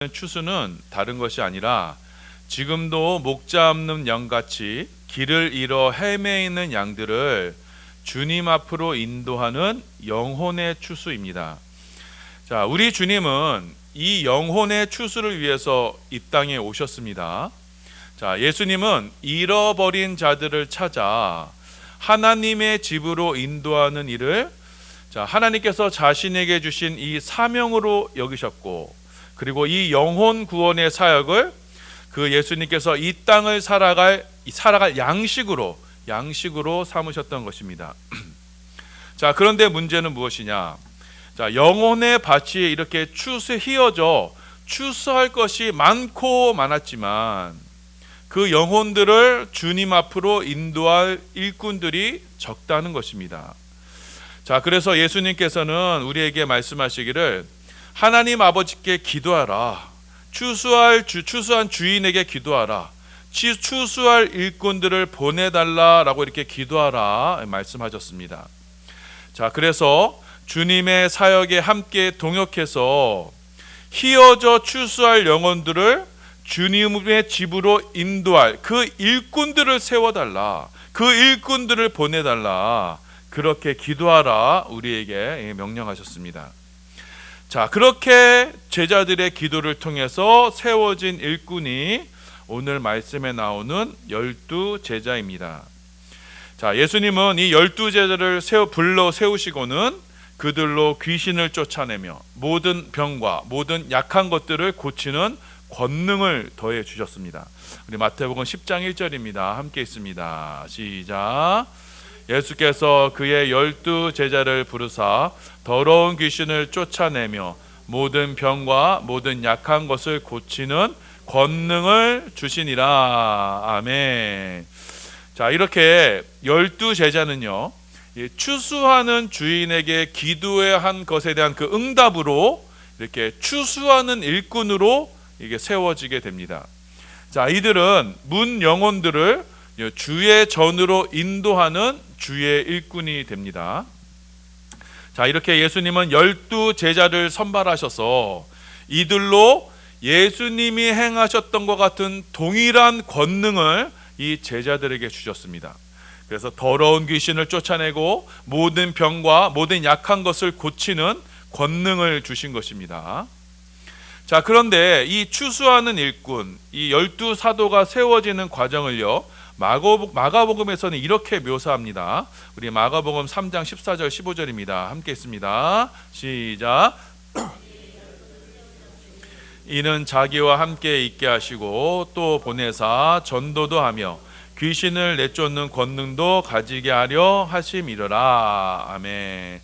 추수는 다른 것이 아니라 지금도 목 잡는 양같이 길을 잃어 헤매이는 양들을 주님 앞으로 인도하는 영혼의 추수입니다. 자, 우리 주님은 이 영혼의 추수를 위해서 이 땅에 오셨습니다. 자, 예수님은 잃어버린 자들을 찾아 하나님의 집으로 인도하는 일을 하나님께서 자신에게 주신 이 사명으로 여기셨고, 그리고 이 영혼 구원의 사역을 그 예수님께서 이 땅을 살아갈 양식으로 삼으셨던 것입니다. 자, 그런데 문제는 무엇이냐? 자, 영혼의 밭이 이렇게 휘어져 추수할 것이 많고 많았지만 그 영혼들을 주님 앞으로 인도할 일꾼들이 적다는 것입니다. 자, 그래서 예수님께서는 우리에게 말씀하시기를 하나님 아버지께 기도하라. 추수한 주인에게 기도하라. 추수할 일꾼들을 보내달라라고 이렇게 기도하라 말씀하셨습니다. 자, 그래서 주님의 사역에 함께 동역해서 휘어져 추수할 영혼들을 주님의 집으로 인도할 그 일꾼들을 세워달라. 그 일꾼들을 보내달라. 그렇게 기도하라 우리에게 명령하셨습니다. 자, 그렇게 제자들의 기도를 통해서 세워진 일꾼이 오늘 말씀에 나오는 12 제자입니다. 자, 예수님은 이 12 제자를 불러 세우시고는 그들로 귀신을 쫓아내며 모든 병과 모든 약한 것들을 고치는 권능을 더해 주셨습니다. 우리 마태복음 10장 1절입니다. 함께 있습니다. 시작. 예수께서 그의 12 제자를 부르사 더러운 귀신을 쫓아내며 모든 병과 모든 약한 것을 고치는 권능을 주시니라. 아멘. 자, 이렇게 12 제자는요, 추수하는 주인에게 기도해야 한 것에 대한 그 응답으로 이렇게 추수하는 일꾼으로 이게 세워지게 됩니다. 자, 이들은 문 영혼들을 주의 전으로 인도하는 주의 일꾼이 됩니다. 자, 이렇게 예수님은 12 제자를 선발하셔서 이들로 예수님이 행하셨던 것 같은 동일한 권능을 이 제자들에게 주셨습니다. 그래서 더러운 귀신을 쫓아내고 모든 병과 모든 약한 것을 고치는 권능을 주신 것입니다. 자, 그런데 이 추수하는 일꾼, 이 12 사도가 세워지는 과정을요, 마가복음에서는 이렇게 묘사합니다. 우리 마가복음 3장 14절 15절입니다. 함께 있습니다. 시작. 이는 자기와 함께 있게 하시고 또 보내사 전도도 하며 귀신을 내쫓는 권능도 가지게 하려 하심이로라. 아멘.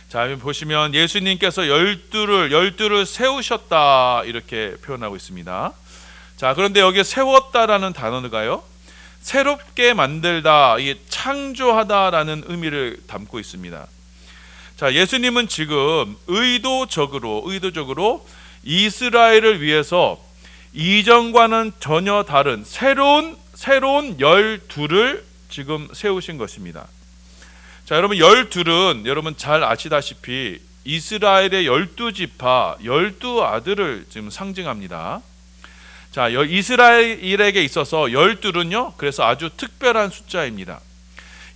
자, 보시면 예수님께서 열두를 세우셨다 이렇게 표현하고 있습니다. 자, 그런데 여기에 세웠다라는 단어가요, 새롭게 만들다, 창조하다라는 의미를 담고 있습니다. 자, 예수님은 지금 의도적으로 이스라엘을 위해서 이전과는 전혀 다른 새로운 12를 지금 세우신 것입니다. 자, 여러분 12은 여러분 잘 아시다시피 이스라엘의 12지파 12아들을 지금 상징합니다. 자, 이스라엘에게 있어서 12는요, 그래서 아주 특별한 숫자입니다.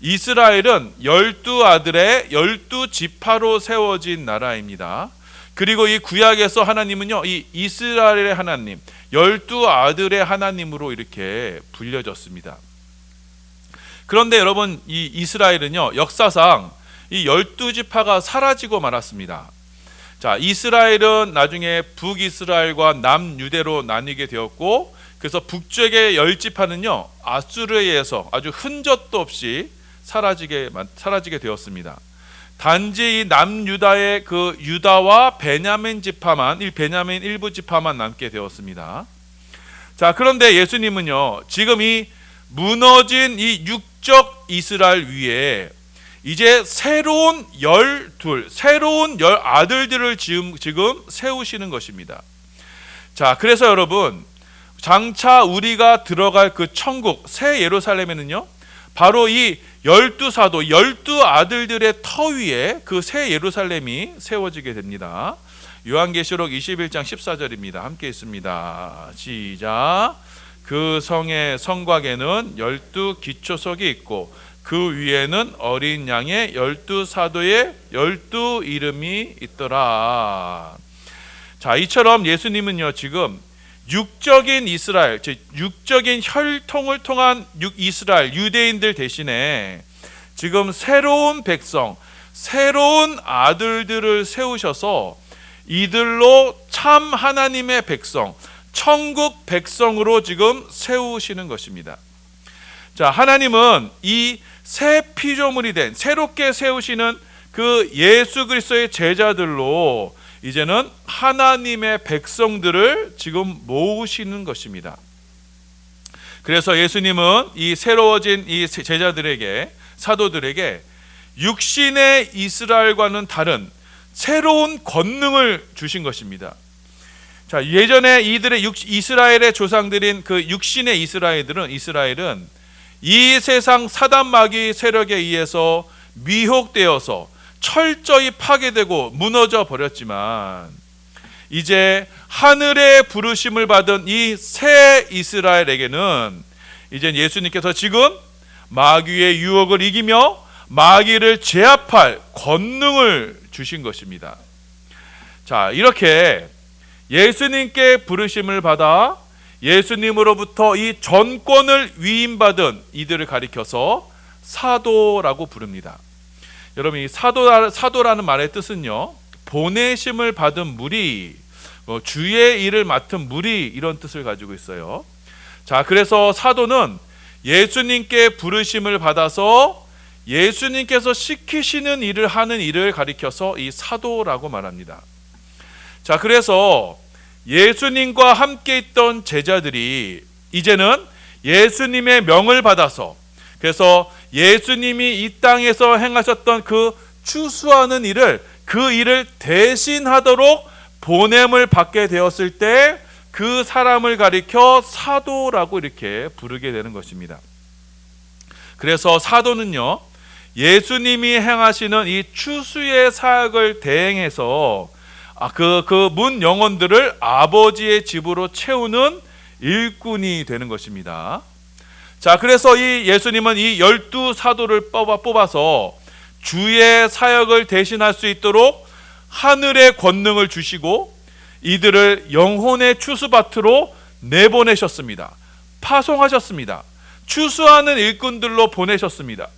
이스라엘은 12아들의 12지파로 세워진 나라입니다. 그리고 이 구약에서 하나님은요, 이 이스라엘의 하나님, 12아들의 하나님으로 이렇게 불려졌습니다. 그런데 여러분, 이 이스라엘은요, 역사상 이 12지파가 사라지고 말았습니다. 자, 이스라엘은 나중에 북이스라엘과 남유대로 나뉘게 되었고, 그래서 북쪽의 10지파는요, 아수르에 의해서 아주 흔적도 없이 사라지게 되었습니다. 단지 이 남유다의 그 유다와 베냐민 일부 지파만 남게 되었습니다. 자, 그런데 예수님은요, 지금 이 무너진 이 육적 이스라엘 위에 이제 새로운 12 아들들을 지금 세우시는 것입니다. 자, 그래서 여러분, 장차 우리가 들어갈 그 천국 새 예루살렘에는요, 바로 이 12 아들들의 터 위에 그 새 예루살렘이 세워지게 됩니다. 요한계시록 21장 14절입니다. 함께 있습니다. 시작. 그 성의 성곽에는 12 기초석이 있고 그 위에는 어린 양의 12사도의 12 이름이 있더라. 자, 이처럼 예수님은요 지금 육적인 이스라엘, 즉 육적인 혈통을 통한 이스라엘 유대인들 대신에 지금 새로운 백성, 새로운 아들들을 세우셔서 이들로 참 하나님의 백성, 천국 백성으로 지금 세우시는 것입니다. 자, 하나님은 이 새 피조물이 된 새롭게 세우시는 그 예수 그리스도의 제자들로 이제는 하나님의 백성들을 지금 모으시는 것입니다. 그래서 예수님은 이 새로워진 이 제자들에게, 사도들에게 육신의 이스라엘과는 다른 새로운 권능을 주신 것입니다. 자, 예전에 이들의 이스라엘의 조상들인 그 육신의 이스라엘은 이 세상 사단 마귀 세력에 의해서 미혹되어서 철저히 파괴되고 무너져 버렸지만 이제 하늘의 부르심을 받은 이 새 이스라엘에게는 이제 예수님께서 지금 마귀의 유혹을 이기며 마귀를 제압할 권능을 주신 것입니다. 자, 이렇게 예수님께 부르심을 받아 예수님으로부터 이 전권을 위임받은 이들을 가리켜서 사도라고 부릅니다. 여러분, 이 사도라는 말의 뜻은요, 보내심을 받은 무리, 주의 일을 맡은 무리, 이런 뜻을 가지고 있어요. 자, 그래서 사도는 예수님께 부르심을 받아서 예수님께서 시키시는 일을 하는 일을 가리켜서 이 사도라고 말합니다. 자, 그래서 예수님과 함께 있던 제자들이 이제는 예수님의 명을 받아서, 그래서 예수님이 이 땅에서 행하셨던 그 추수하는 일을, 그 일을 대신하도록 보냄을 받게 되었을 때 그 사람을 가리켜 사도라고 이렇게 부르게 되는 것입니다. 그래서 사도는요, 예수님이 행하시는 이 추수의 사역을 대행해서 그 문 영혼들을 아버지의 집으로 채우는 일꾼이 되는 것입니다. 자, 그래서 이 예수님은 이 12사도를 뽑아서 주의 사역을 대신할 수 있도록 하늘의 권능을 주시고 이들을 영혼의 추수밭으로 내보내셨습니다. 파송하셨습니다. 추수하는 일꾼들로 보내셨습니다.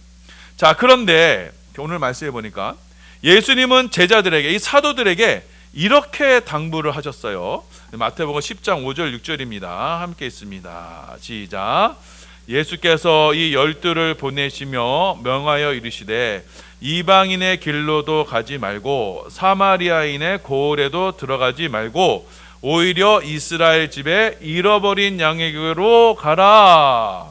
자, 그런데 오늘 말씀해 보니까 예수님은 제자들에게, 이 사도들에게 이렇게 당부를 하셨어요. 마태복음 10장 5절 6절입니다. 함께 있습니다. 시작. 예수께서 이 12를 보내시며 명하여 이르시되 이방인의 길로도 가지 말고 사마리아인의 고을에도 들어가지 말고 오히려 이스라엘 집에 잃어버린 양에게로 가라.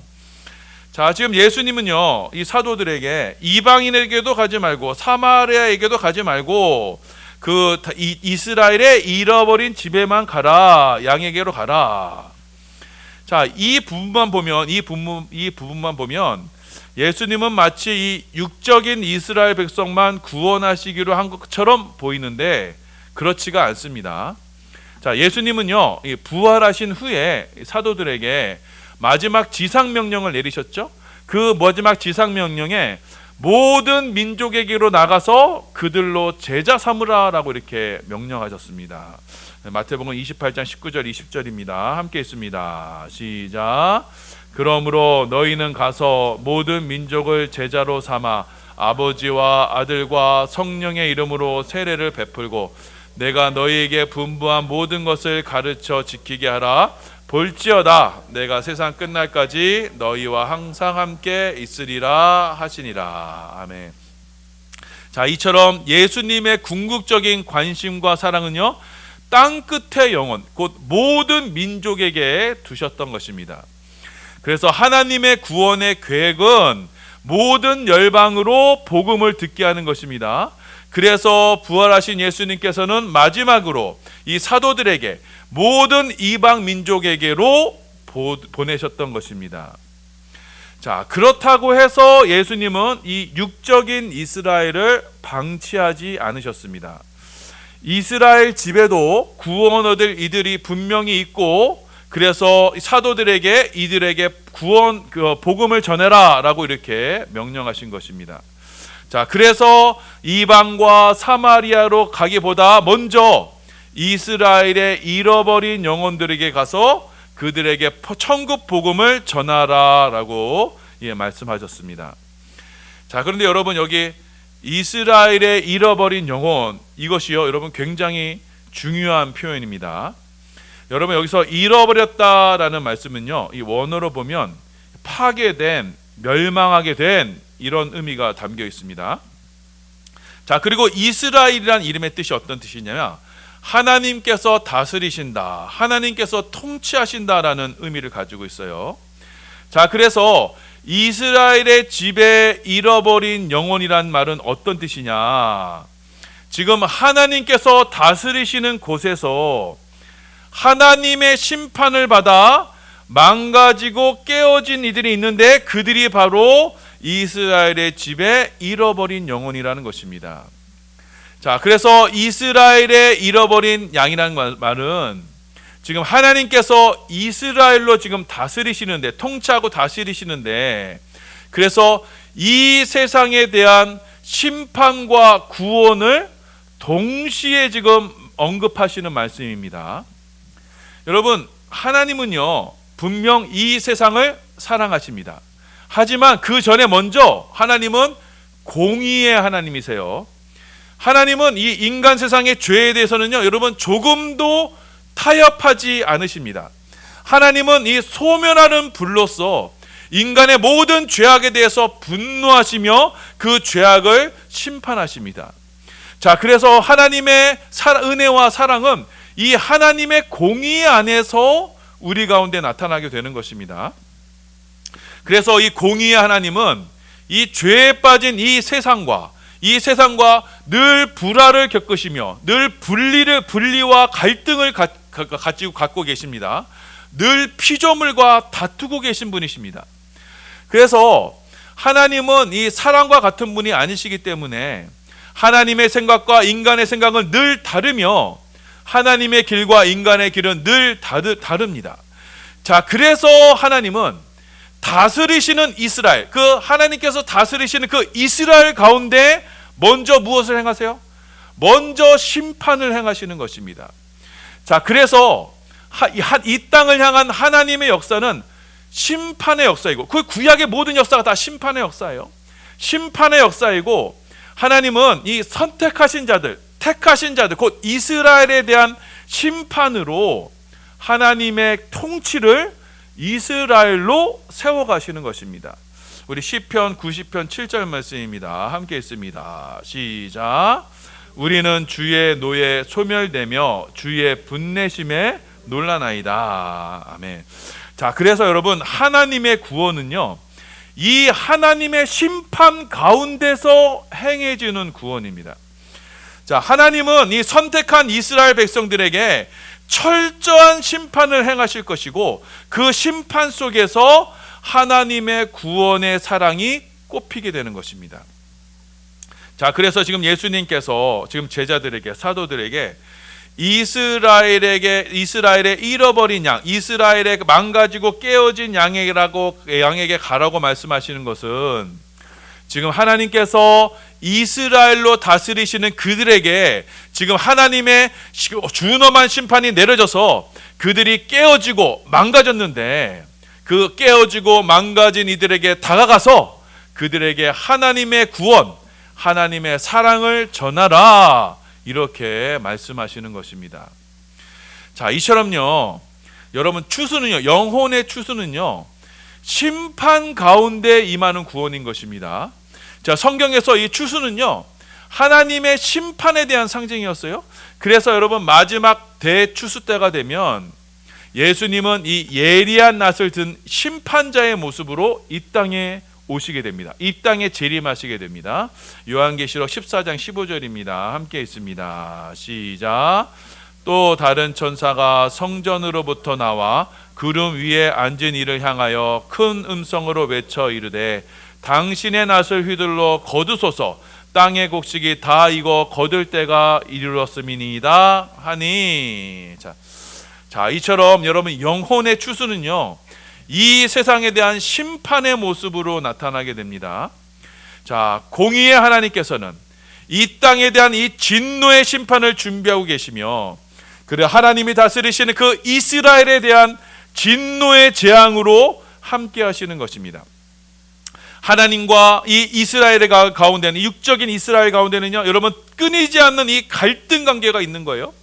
자, 지금 예수님은요, 이 사도들에게 이방인에게도 가지 말고 사마리아에게도 가지 말고 그 이스라엘의 잃어버린 집에만 가라, 양에게로 가라. 자, 이 부분만 보면 예수님은 마치 이 육적인 이스라엘 백성만 구원하시기로 한 것처럼 보이는데 그렇지가 않습니다. 자, 예수님은요, 부활하신 후에 사도들에게 마지막 지상 명령을 내리셨죠. 그 마지막 지상 명령에 모든 민족에게로 나가서 그들로 제자 삼으라라고 이렇게 명령하셨습니다. 마태복음 28장 19절 20절입니다. 함께 있습니다. 시작. 그러므로 너희는 가서 모든 민족을 제자로 삼아 아버지와 아들과 성령의 이름으로 세례를 베풀고 내가 너희에게 분부한 모든 것을 가르쳐 지키게 하라. 볼지어다 내가 세상 끝날까지 너희와 항상 함께 있으리라 하시니라. 아멘. 자, 이처럼 예수님의 궁극적인 관심과 사랑은요, 땅 끝의 영혼, 곧 모든 민족에게 두셨던 것입니다. 그래서 하나님의 구원의 계획은 모든 열방으로 복음을 듣게 하는 것입니다. 그래서 부활하신 예수님께서는 마지막으로 이 사도들에게 모든 이방 민족에게로 보내셨던 것입니다. 자, 그렇다고 해서 예수님은 이 육적인 이스라엘을 방치하지 않으셨습니다. 이스라엘 집에도 구원 얻을 이들이 분명히 있고, 그래서 사도들에게 이들에게 구원 복음을 전해라라고 이렇게 명령하신 것입니다. 자, 그래서 이방과 사마리아로 가기보다 먼저 이스라엘의 잃어버린 영혼들에게 가서 그들에게 천국 복음을 전하라라고 말씀하셨습니다. 자, 그런데 여러분, 여기 이스라엘의 잃어버린 영혼, 이것이요 여러분 굉장히 중요한 표현입니다. 여러분, 여기서 잃어버렸다라는 말씀은요, 이 원어로 보면 파괴된, 멸망하게 된 이런 의미가 담겨 있습니다. 자, 그리고 이스라엘이란 이름의 뜻이 어떤 뜻이냐면 하나님께서 다스리신다, 하나님께서 통치하신다라는 의미를 가지고 있어요. 자, 그래서 이스라엘의 집에 잃어버린 영혼이란 말은 어떤 뜻이냐? 지금 하나님께서 다스리시는 곳에서 하나님의 심판을 받아 망가지고 깨어진 이들이 있는데, 그들이 바로 이스라엘의 집에 잃어버린 영혼이라는 것입니다. 자, 그래서 이스라엘의 잃어버린 양이라는 말은 지금 하나님께서 이스라엘로 지금 다스리시는데, 통치하고 다스리시는데, 그래서 이 세상에 대한 심판과 구원을 동시에 지금 언급하시는 말씀입니다. 여러분, 하나님은요 분명 이 세상을 사랑하십니다. 하지만 그 전에 먼저 하나님은 공의의 하나님이세요. 하나님은 이 인간 세상의 죄에 대해서는요 여러분 조금도 타협하지 않으십니다. 하나님은 이 소멸하는 불로서 인간의 모든 죄악에 대해서 분노하시며 그 죄악을 심판하십니다. 자, 그래서 하나님의 은혜와 사랑은 이 하나님의 공의 안에서 우리 가운데 나타나게 되는 것입니다. 그래서 이 공의의 하나님은 이 죄에 빠진 이 세상과 늘 불화를 겪으시며 늘 분리와 갈등을 갖고 계십니다. 늘 피조물과 다투고 계신 분이십니다. 그래서 하나님은 이 사랑과 같은 분이 아니시기 때문에 하나님의 생각과 인간의 생각은 늘 다르며 하나님의 길과 인간의 길은 늘 다릅니다. 자, 그래서 하나님은 다스리시는 이스라엘, 그 하나님께서 다스리시는 그 이스라엘 가운데 먼저 무엇을 행하세요? 먼저 심판을 행하시는 것입니다. 자, 그래서 이 땅을 향한 하나님의 역사는 심판의 역사이고, 그 구약의 모든 역사가 다 심판의 역사예요. 심판의 역사이고, 하나님은 이 택하신 자들, 곧 이스라엘에 대한 심판으로 하나님의 통치를 이스라엘로 세워가시는 것입니다. 우리 시편 90편 7절 말씀입니다. 함께 읽습니다. 시작. 우리는 주의 노에 소멸되며 주의 분내심에 놀라나이다. 아멘. 자, 그래서 여러분, 하나님의 구원은요 이 하나님의 심판 가운데서 행해지는 구원입니다. 자, 하나님은 이 선택한 이스라엘 백성들에게 철저한 심판을 행하실 것이고, 그 심판 속에서 하나님의 구원의 사랑이 꽃피게 되는 것입니다. 자, 그래서 지금 예수님께서 지금 제자들에게, 사도들에게 이스라엘의 잃어버린 양, 이스라엘의 망가지고 깨어진 양에게 가라고 말씀하시는 것은, 지금 하나님께서 이스라엘로 다스리시는 그들에게 지금 하나님의 준엄한 심판이 내려져서 그들이 깨어지고 망가졌는데, 그 깨어지고 망가진 이들에게 다가가서 그들에게 하나님의 구원, 하나님의 사랑을 전하라, 이렇게 말씀하시는 것입니다. 자, 이처럼요 여러분, 추수는요, 영혼의 추수는요 심판 가운데 임하는 구원인 것입니다. 자, 성경에서 이 추수는요 하나님의 심판에 대한 상징이었어요. 그래서 여러분, 마지막 대추수 때가 되면 예수님은 이 예리한 낫을 든 심판자의 모습으로 이 땅에 오시게 됩니다. 이 땅에 재림하시게 됩니다. 요한계시록 14장 15절입니다. 함께 있습니다. 시작. 또 다른 천사가 성전으로부터 나와 구름 위에 앉은 이를 향하여 큰 음성으로 외쳐 이르되, 당신의 낫을 휘둘러 거두소서, 땅의 곡식이 다 익어 거둘 때가 이르렀음이니이다 하니. 자, 이처럼 여러분 영혼의 추수는요, 이 세상에 대한 심판의 모습으로 나타나게 됩니다. 자, 공의의 하나님께서는 이 땅에 대한 이 진노의 심판을 준비하고 계시며, 그래 하나님이 다스리시는 그 이스라엘에 대한 진노의 재앙으로 함께 하시는 것입니다. 하나님과 이 이스라엘의 가운데는, 육적인 이스라엘 가운데는요, 여러분 끊이지 않는 이 갈등 관계가 있는 거예요.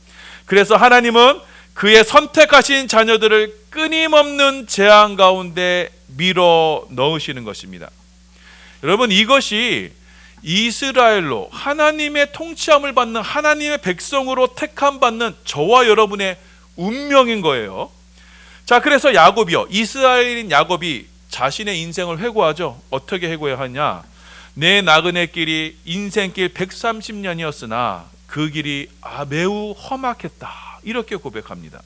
그래서 하나님은 그의 선택하신 자녀들을 끊임없는 재앙 가운데 밀어 넣으시는 것입니다. 여러분, 이것이 이스라엘로 하나님의 통치함을 받는 하나님의 백성으로 택함 받는 저와 여러분의 운명인 거예요. 자, 그래서 야곱이요, 이스라엘인 야곱이 자신의 인생을 회고하죠. 어떻게 회고하냐? 내 나그네 길이 인생길 130년이었으나 그 길이 매우 험악했다, 이렇게 고백합니다.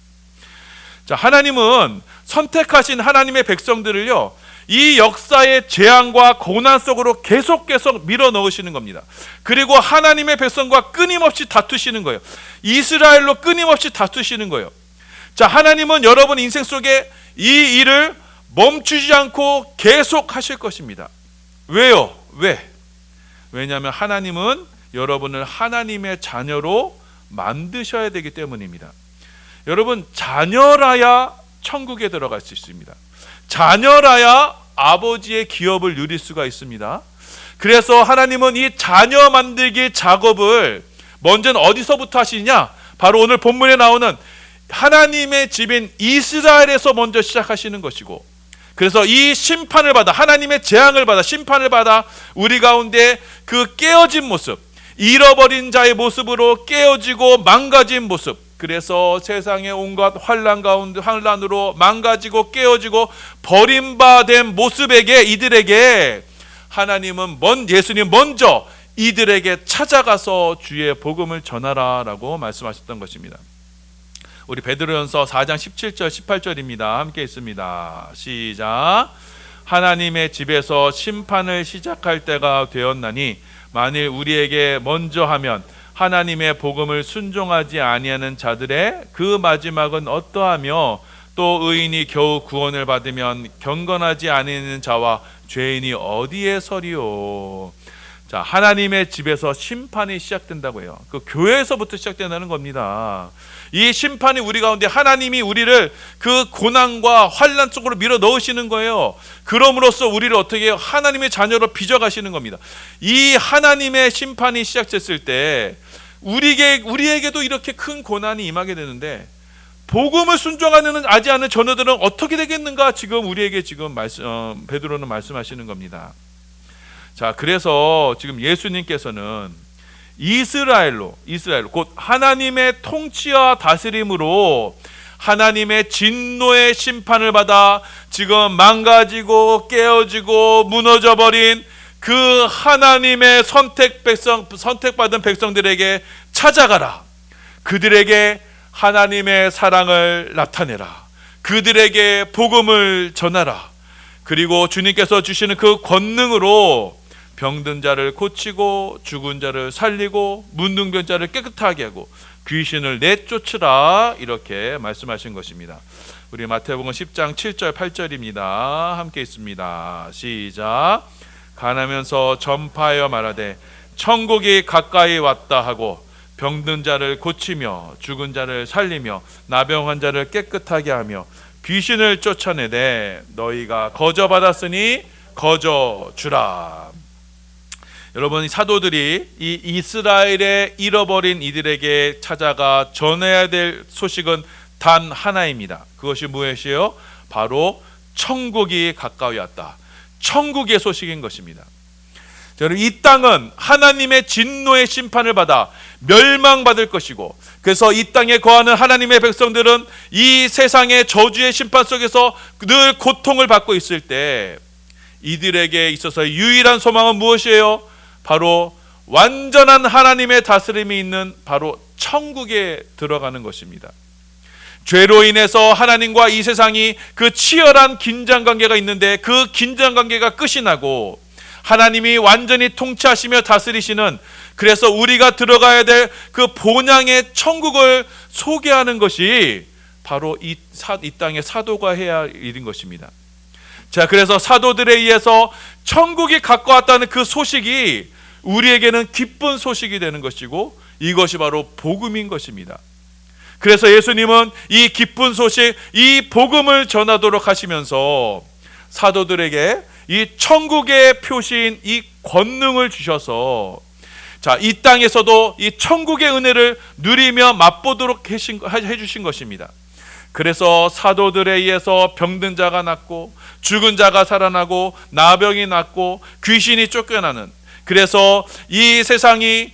자, 하나님은 선택하신 하나님의 백성들을요, 이 역사의 재앙과 고난 속으로 계속 밀어 넣으시는 겁니다. 그리고 하나님의 백성과 끊임없이 다투시는 거예요. 이스라엘로 끊임없이 다투시는 거예요. 자, 하나님은 여러분 인생 속에 이 일을 멈추지 않고 계속 하실 것입니다. 왜요? 왜냐하면 하나님은 여러분을 하나님의 자녀로 만드셔야 되기 때문입니다. 여러분, 자녀라야 천국에 들어갈 수 있습니다. 자녀라야 아버지의 기업을 누릴 수가 있습니다. 그래서 하나님은 이 자녀 만들기 작업을 먼저는 어디서부터 하시냐? 바로 오늘 본문에 나오는 하나님의 집인 이스라엘에서 먼저 시작하시는 것이고, 그래서 이 심판을 받아, 하나님의 재앙을 받아, 심판을 받아 우리 가운데 그 깨어진 모습, 잃어버린 자의 모습으로 깨어지고 망가진 모습, 그래서 세상의 온갖 환난 가운데 환난으로 망가지고 깨어지고 버림받은 모습에게, 이들에게 하나님은 예수님 먼저 이들에게 찾아가서 주의 복음을 전하라라고 말씀하셨던 것입니다. 우리 베드로전서 4장 17절 18절입니다. 함께 있습니다. 시작. 하나님의 집에서 심판을 시작할 때가 되었나니 만일 우리에게 먼저 하면 하나님의 복음을 순종하지 아니하는 자들의 그 마지막은 어떠하며, 또 의인이 겨우 구원을 받으면 경건하지 아니하는 자와 죄인이 어디에 서리요. 자, 하나님의 집에서 심판이 시작된다고 해요. 그 교회에서부터 시작된다는 겁니다. 이 심판이 우리 가운데, 하나님이 우리를 그 고난과 환난 속으로 밀어 넣으시는 거예요. 그럼으로써 우리를 어떻게 해요? 하나님의 자녀로 빚어가시는 겁니다. 이 하나님의 심판이 시작됐을 때 우리에게도 이렇게 큰 고난이 임하게 되는데, 복음을 순종하지 않는 자녀들은 어떻게 되겠는가? 지금 우리에게 베드로는 말씀하시는 겁니다. 자, 그래서 지금 예수님께서는 이스라엘 곧 하나님의 통치와 다스림으로 하나님의 진노의 심판을 받아 지금 망가지고 깨어지고 무너져버린 그 하나님의 선택받은 백성들에게 찾아가라. 그들에게 하나님의 사랑을 나타내라. 그들에게 복음을 전하라. 그리고 주님께서 주시는 그 권능으로 병든 자를 고치고 죽은 자를 살리고 문둥병 자를 깨끗하게 하고 귀신을 내쫓으라, 이렇게 말씀하신 것입니다. 우리 마태복음 10장 7절 8절입니다. 함께 있습니다. 시작. 가나면서 전파하여 말하되 천국이 가까이 왔다 하고 병든 자를 고치며 죽은 자를 살리며 나병한 자를 깨끗하게 하며 귀신을 쫓아내되 너희가 거저 받았으니 거저 주라. 여러분, 사도들이 이 이스라엘의 잃어버린 이들에게 찾아가 전해야 될 소식은 단 하나입니다. 그것이 무엇이에요? 바로 천국이 가까이 왔다. 천국의 소식인 것입니다. 여러분, 이 땅은 하나님의 진노의 심판을 받아 멸망받을 것이고, 그래서 이 땅에 거하는 하나님의 백성들은 이 세상의 저주의 심판 속에서 늘 고통을 받고 있을 때 이들에게 있어서 유일한 소망은 무엇이에요? 바로 완전한 하나님의 다스림이 있는 바로 천국에 들어가는 것입니다. 죄로 인해서 하나님과 이 세상이 그 치열한 긴장관계가 있는데 그 긴장관계가 끝이 나고 하나님이 완전히 통치하시며 다스리시는, 그래서 우리가 들어가야 될 그 본향의 천국을 소개하는 것이 바로 이 땅의 사도가 해야 할 일인 것입니다. 자, 그래서 사도들에 의해서 천국이 가까웠다는 그 소식이 우리에게는 기쁜 소식이 되는 것이고, 이것이 바로 복음인 것입니다. 그래서 예수님은 이 기쁜 소식, 이 복음을 전하도록 하시면서 사도들에게 이 천국의 표시인 이 권능을 주셔서, 자, 이 땅에서도 이 천국의 은혜를 누리며 맛보도록 해주신 것입니다. 그래서 사도들에 의해서 병든 자가 낫고, 죽은 자가 살아나고, 나병이 낫고, 귀신이 쫓겨나는, 그래서 이 세상이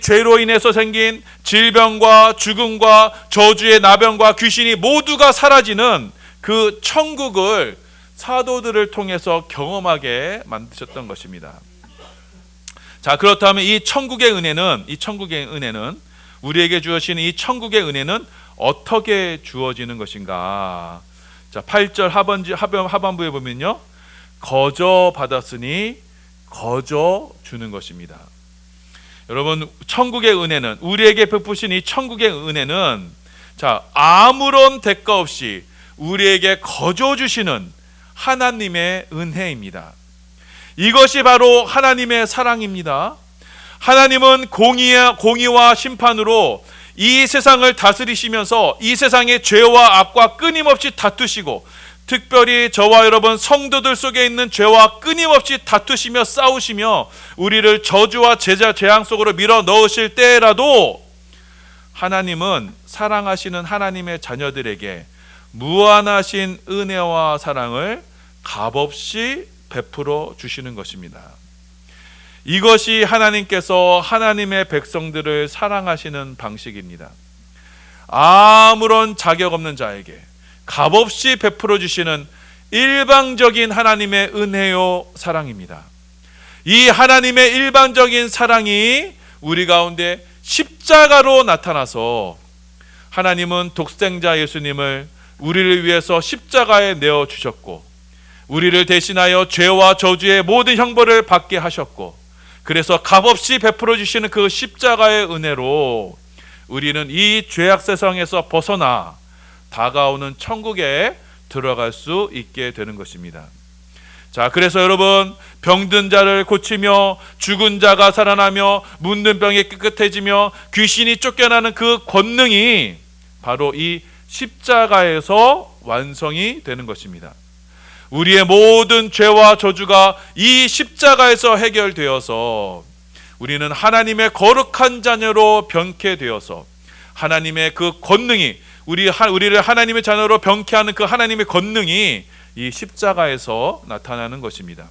죄로 인해서 생긴 질병과 죽음과 저주의 나병과 귀신이 모두가 사라지는 그 천국을 사도들을 통해서 경험하게 만드셨던 것입니다. 자, 그렇다면 이 천국의 은혜는 우리에게 주어지는 이 천국의 은혜는 어떻게 주어지는 것인가? 자, 8절 하반부에 보면요, 거저 받았으니 거저 주는 것입니다. 여러분, 천국의 은혜는, 우리에게 베푸신 이 천국의 은혜는, 자, 아무런 대가 없이 우리에게 거저 주시는 하나님의 은혜입니다. 이것이 바로 하나님의 사랑입니다. 하나님은 공의와 심판으로 이 세상을 다스리시면서 이 세상의 죄와 악과 끊임없이 다투시고, 특별히 저와 여러분 성도들 속에 있는 죄와 끊임없이 다투시며 싸우시며 우리를 저주와 재앙 속으로 밀어 넣으실 때라도 하나님은 사랑하시는 하나님의 자녀들에게 무한하신 은혜와 사랑을 값없이 베풀어 주시는 것입니다. 이것이 하나님께서 하나님의 백성들을 사랑하시는 방식입니다. 아무런 자격 없는 자에게 값없이 베풀어 주시는 일방적인 하나님의 은혜요 사랑입니다. 이 하나님의 일방적인 사랑이 우리 가운데 십자가로 나타나서, 하나님은 독생자 예수님을 우리를 위해서 십자가에 내어 주셨고, 우리를 대신하여 죄와 저주의 모든 형벌을 받게 하셨고, 그래서 값없이 베풀어 주시는 그 십자가의 은혜로 우리는 이 죄악 세상에서 벗어나 다가오는 천국에 들어갈 수 있게 되는 것입니다. 자, 그래서 여러분, 병든 자를 고치며 죽은 자가 살아나며 묻는 병이 깨끗해지며 귀신이 쫓겨나는 그 권능이 바로 이 십자가에서 완성이 되는 것입니다. 우리의 모든 죄와 저주가 이 십자가에서 해결되어서 우리는 하나님의 거룩한 자녀로 변케되어서 하나님의 그 권능이, 우리를 하나님의 자녀로 변케하는 그 하나님의 권능이 이 십자가에서 나타나는 것입니다.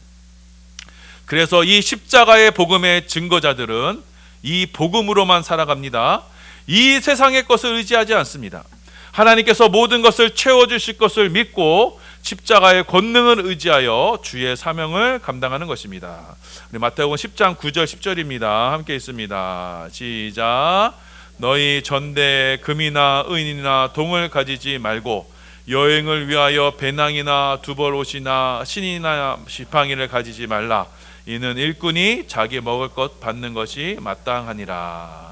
그래서 이 십자가의 복음의 증거자들은 이 복음으로만 살아갑니다. 이 세상의 것을 의지하지 않습니다. 하나님께서 모든 것을 채워주실 것을 믿고 십자가의 권능을 의지하여 주의 사명을 감당하는 것입니다. 우리 마태복음 10장 9절 10절입니다. 함께 있습니다. 시작. 너희 전대에 금이나 은이나 동을 가지지 말고 여행을 위하여 배낭이나 두벌옷이나 신이나 지팡이를 가지지 말라. 이는 일꾼이 자기 먹을 것 받는 것이 마땅하니라.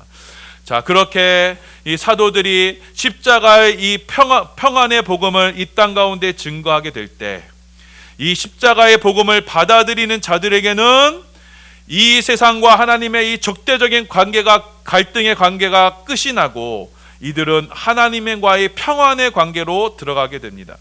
자, 그렇게 이 사도들이 십자가의 이 평안의 복음을 이 땅 가운데 증거하게 될 때, 이 십자가의 복음을 받아들이는 자들에게는 이 세상과 하나님의 이 적대적인 갈등의 관계가 끝이 나고 이들은 하나님과의 평안의 관계로 들어가게 됩니다.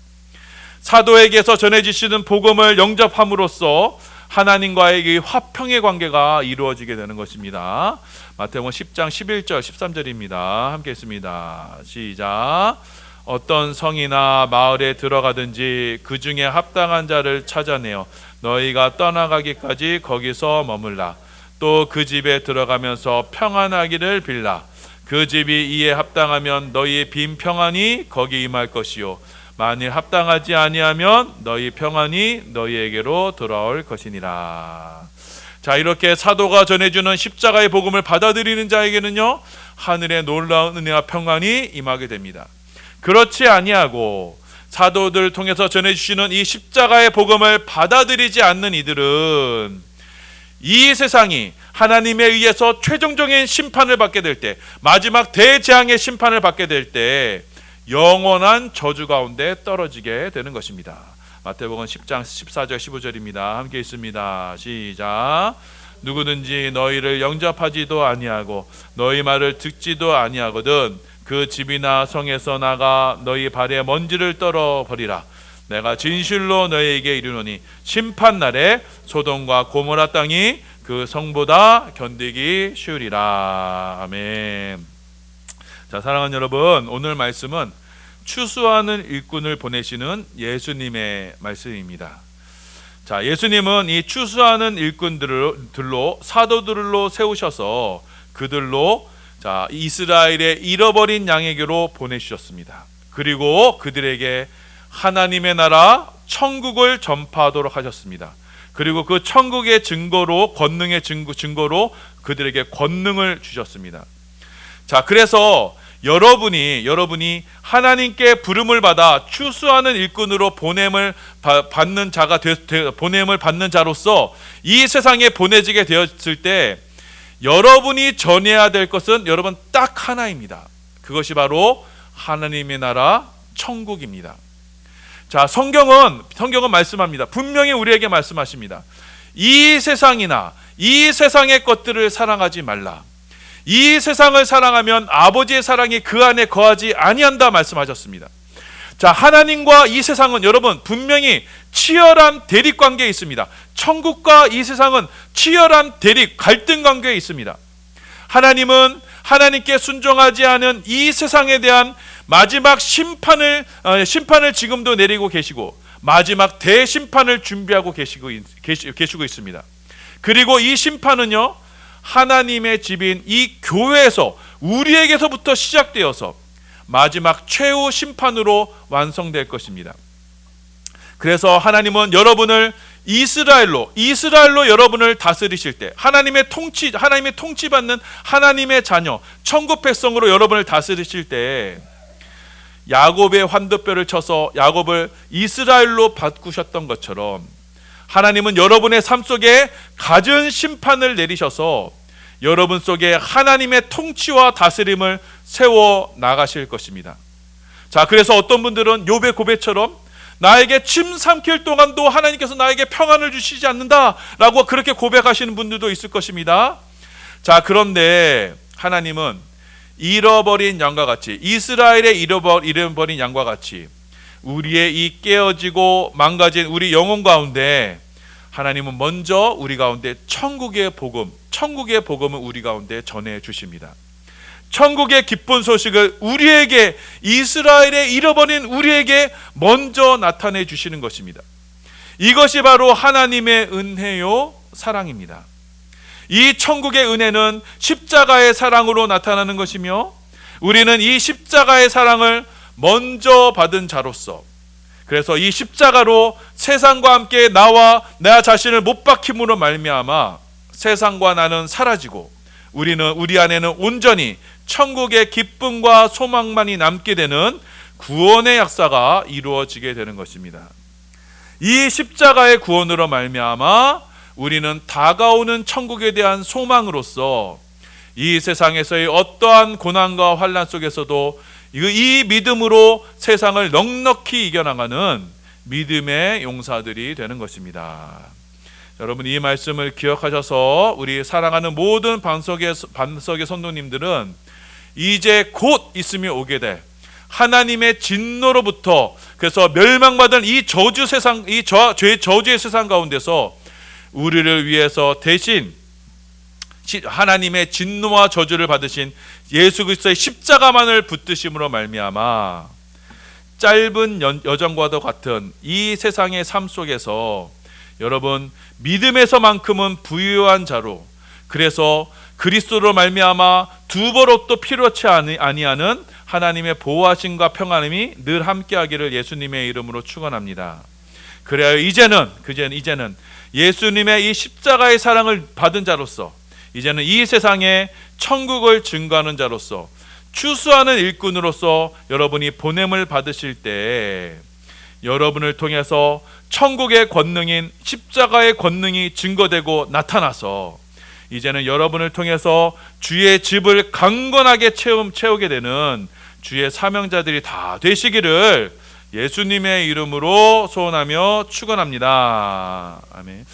사도에게서 전해지시는 복음을 영접함으로써 하나님과의 이 화평의 관계가 이루어지게 되는 것입니다. 마태복음 10장 11절 13절입니다. 함께 있습니다. 시작. 어떤 성이나 마을에 들어가든지 그 중에 합당한 자를 찾아내어 너희가 떠나가기까지 거기서 머물라. 또 그 집에 들어가면서 평안하기를 빌라. 그 집이 이에 합당하면 너희의 빈 평안이 거기 임할 것이요 만일 합당하지 아니하면 너희 평안이 너희에게로 돌아올 것이니라. 자, 이렇게 사도가 전해주는 십자가의 복음을 받아들이는 자에게는요, 하늘의 놀라운 은혜와 평안이 임하게 됩니다. 그렇지 아니하고 사도들을 통해서 전해주시는 이 십자가의 복음을 받아들이지 않는 이들은 이 세상이 하나님에 의해서 최종적인 심판을 받게 될 때, 마지막 대재앙의 심판을 받게 될 때 영원한 저주 가운데 떨어지게 되는 것입니다. 마태복음 10장 14절 15절입니다. 함께 있습니다. 시작. 누구든지 너희를 영접하지도 아니하고 너희 말을 듣지도 아니하거든 그 집이나 성에서 나가 너희 발에 먼지를 떨어 버리라. 내가 진실로 너희에게 이르노니 심판날에 소돔과 고모라 땅이 그 성보다 견디기 쉬우리라. 아멘. 자, 사랑하는 여러분, 오늘 말씀은 추수하는 일꾼을 보내시는 예수님의 말씀입니다. 자, 예수님은 이 추수하는 일꾼들로 사도들로 세우셔서 그들로 이스라엘의 잃어버린 양에게로 보내주셨습니다. 그리고 그들에게 하나님의 나라 천국을 전파하도록 하셨습니다. 그리고 그 천국의 증거로, 권능의 증거로 그들에게 권능을 주셨습니다. 자, 그래서 여러분이 하나님께 부름을 받아 추수하는 일꾼으로 보냄을 받는 자로서 이 세상에 보내지게 되었을 때 여러분이 전해야 될 것은 여러분 딱 하나입니다. 그것이 바로 하나님의 나라 천국입니다. 자, 성경은 말씀합니다. 분명히 우리에게 말씀하십니다. 이 세상이나 이 세상의 것들을 사랑하지 말라. 이 세상을 사랑하면 아버지의 사랑이 그 안에 거하지 아니한다 말씀하셨습니다. 자, 하나님과 이 세상은 여러분 분명히 치열한 대립 관계에 있습니다. 천국과 이 세상은 치열한 대립, 갈등 관계에 있습니다. 하나님은 하나님께 순종하지 않은 이 세상에 대한 마지막 심판을 지금도 내리고 계시고 마지막 대심판을 준비하고 계시고 있습니다. 그리고 이 심판은요, 하나님의 집인 이 교회에서 우리에게서부터 시작되어서 마지막 최후 심판으로 완성될 것입니다. 그래서 하나님은 여러분을 이스라엘로 여러분을 다스리실 때 하나님의 통치받는 하나님의 자녀, 천국 백성으로 여러분을 다스리실 때 야곱의 환도뼈를 쳐서 야곱을 이스라엘로 바꾸셨던 것처럼 하나님은 여러분의 삶 속에 갖은 심판을 내리셔서 여러분 속에 하나님의 통치와 다스림을 세워 나가실 것입니다. 자, 그래서 어떤 분들은 욥의 고백처럼 나에게 침 삼킬 동안도 하나님께서 나에게 평안을 주시지 않는다라고 그렇게 고백하시는 분들도 있을 것입니다. 자, 그런데 하나님은 잃어버린 양과 같이, 이스라엘의 잃어버린 양과 같이 우리의 이 깨어지고 망가진 우리 영혼 가운데 하나님은 먼저 우리 가운데 천국의 복음을 우리 가운데 전해 주십니다. 천국의 기쁜 소식을 우리에게, 이스라엘의 잃어버린 우리에게 먼저 나타내 주시는 것입니다. 이것이 바로 하나님의 은혜요 사랑입니다. 이 천국의 은혜는 십자가의 사랑으로 나타나는 것이며 우리는 이 십자가의 사랑을 먼저 받은 자로서, 그래서 이 십자가로 세상과 함께 나와 나 자신을 못 박힘으로 말미암아 세상과 나는 사라지고 우리 안에는 온전히 천국의 기쁨과 소망만이 남게 되는 구원의 역사가 이루어지게 되는 것입니다. 이 십자가의 구원으로 말미암아 우리는 다가오는 천국에 대한 소망으로서 이 세상에서의 어떠한 고난과 환난 속에서도 이 믿음으로 세상을 넉넉히 이겨나가는 믿음의 용사들이 되는 것입니다. 여러분, 이 말씀을 기억하셔서 우리 사랑하는 모든 반석의 성도님들은 이제 곧 있으면 오게 될 하나님의 진노로부터, 그래서 멸망받은 이 죄의 저주의 세상 가운데서 우리를 위해서 대신 하나님의 진노와 저주를 받으신 예수 그리스도의 십자가만을 붙드심으로 말미암아 짧은 여정과도 같은 이 세상의 삶 속에서 여러분 믿음에서만큼은 부유한 자로, 그래서 그리스도로 말미암아 두 번옷도 필요치 아니하는 하나님의 보호하심과 평안함이 늘 함께하기를 예수님의 이름으로 축원합니다. 그래야 이제는 예수님의 이 십자가의 사랑을 받은 자로서, 이제는 이 세상에 천국을 증거하는 자로서, 추수하는 일꾼으로서 여러분이 보냄을 받으실 때 여러분을 통해서 천국의 권능인 십자가의 권능이 증거되고 나타나서 이제는 여러분을 통해서 주의 집을 강건하게 채우게 되는 주의 사명자들이 다 되시기를 예수님의 이름으로 소원하며 축원합니다. 아멘.